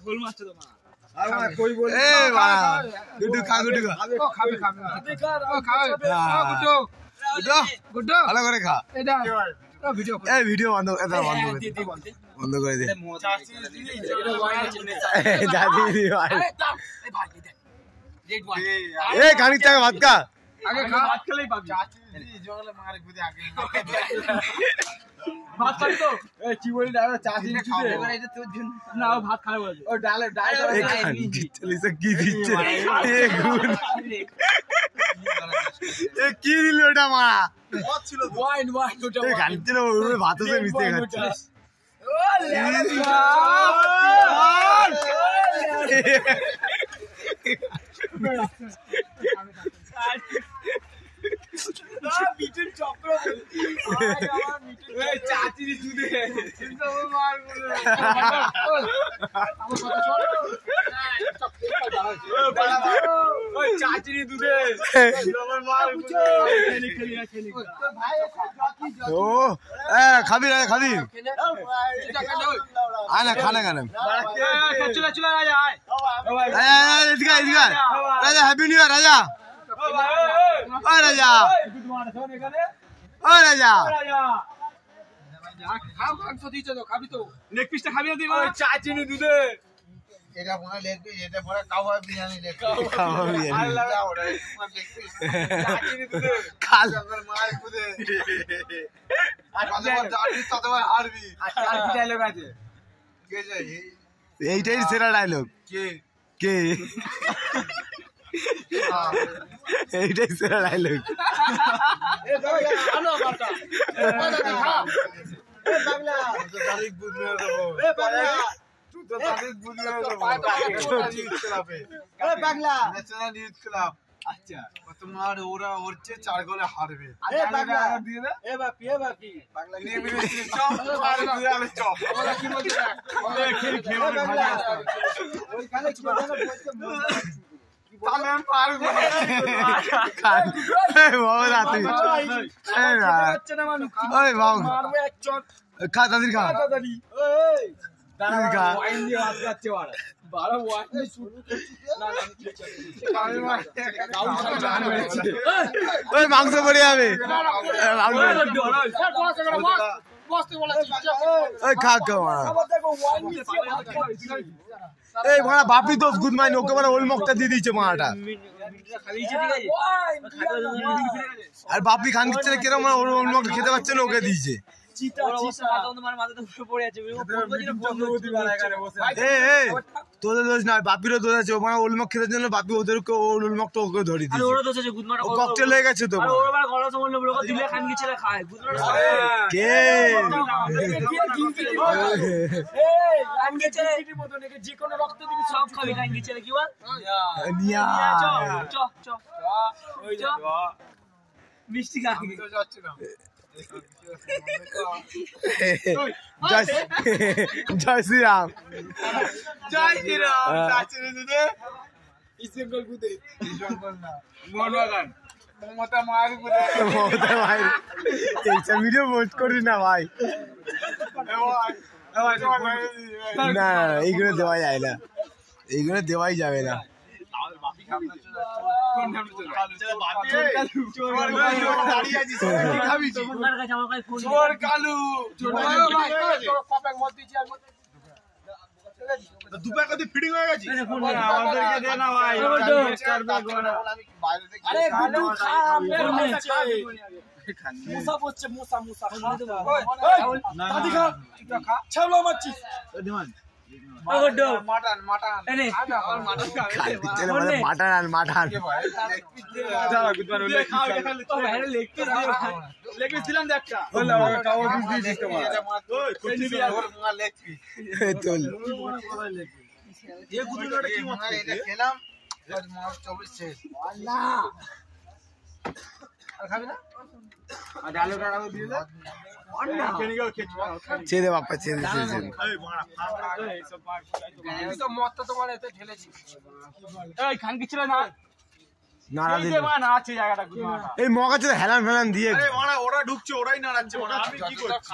ফুল মারছে তো মা আরে মা কই বল এ বাবা গুড্ডু খা গুড্ডু খা খাবে গুড্ডু গুড্ডু ভালো করে খা এটা ভিডিও এই ভিডিও বন্ধ বন্ধ করে দে দাদি দি ভাই এ গাড়ি চাকা ভাত খা আগে খা ভাত খেলেই পাবি চাচি জঙ্গলে মারে গুদে আগে ভাত খাবি তো এই কি বলি দাদা চাচি দিতে এবার এটা তোর জন্য না ভাত খাবে বলে ও ডালে এ খানি চলিস কি দিচ্ছে এ গুড এ কি দিল ওটা মা বহুত ছিল ওয়াইন ওটা এ গাড়ি ছিল ওই ভাত আছে মিশে খাচ্ছে মিঠুন চক্র চাচি দুধে মার বলে ওই চাচি দুধে ও এ খাবি রে খাবি আয় না খানা খানা চলে চলে রাজা আয় এদিকে এদিকে রাজা হ্যাপি নিউ ইয়ার রাজা ও রাজা ও রাজা খাও মাংস দিছো তো খাবি তো নেক পিসটা খাবি না তুই ওই চাচি দুধে এটা মনে লেগ এটা মনে কাওয়া বিরিয়ানি লেগ খাওয়া বিরিয়ানি। আল্লাহ ওরে দেখছিস চাচি দুধে খাল জঙ্গল মার গুদে আর দাঁড়ি তো তোমার হারবি আর কি ডায়লগ আছে কে যাই এইটাই সেরা ডায়লগ কে কে এইটাই সেরা ডায়লগ এ বাংলা আনো বাটা এ বাংলা খা এ বাংলা তারিখ বুঝবে দেবো এ বাংলা তুই তো তারিখ বুঝবে দেবো নিউজ ক্লাবে এ বাংলা ন্যাশনাল নিউজ ক্লাব আচ্ছা তোমার ওরা ওর চেয়ে 4 গোলে হারবে এ বাংলা দিয়ে দে এ বাপি বাংলা নিয়ে মিলে চপ আর বিড়ালে চপ ওরা কি বলছে খেয়ে বাংলা ওই কালে কি বলছে তাহলে আমি পারবো খাল এই বাবা রাতে এই না হচ্ছে না মানুষ ওই বাবা মারবে এক চট খা দাদির খা দাদি ওই দাদির খা ওয়াইন দিয়ে হাত কাটছে বাড়া বাড়া ওয়াইন শুরু না না ওই মাংস পড়ে যাবে ওই খা খা এই মারা বাপি দোষ গুড মাইন ওকে মানে ওল মকটা দিয়ে দিয়েছে মাটা আর বাপি খান কিচ্ছে কিরম ওল মক খেতে পারছে না ওকে দিয়েছে তোদের দোষ না বাপিরও দোষ আছে ওখানে ওলমক খেতে জন্য বাপি ওদেরকে ওলমকটা ওকে ধরি দিয়েছে ও ককটেল হয়ে গেছে তো কে যে কোনো রক্ত দিবি সব খাবি কাঙ্গি ছেলে কি বল নিয়া মিষ্টি খাবি জয় শ্রীরাম জয় শ্রীরাম চাচি দুধে ইসেঙ্গল গুদে জঙ্গল না মনবাগান মমতা মার গুদে মমতা ভাই এইসব ভিডিও পোস্ট করিস না ভাই না এইগুলো দেওয়া যায় না এইগুলো দেওয়াই যাবে না ফিটিং হয়ে গেছে মুসা পড়ছে মুসা দাদি খা ছাবলা মারছিস মাটন মাটন মাটন খেলাম শেষ খাবি না ছেড়ে বাপ্পা ছেড়ে মদটা তোমার এতে ঢেলেছি খানকি ছিল না এই মগা ছিল হেলান ফেলান দিয়ে ওরা ঢুকছে ওরাই নাড়াচ্ছে আমি কি করছি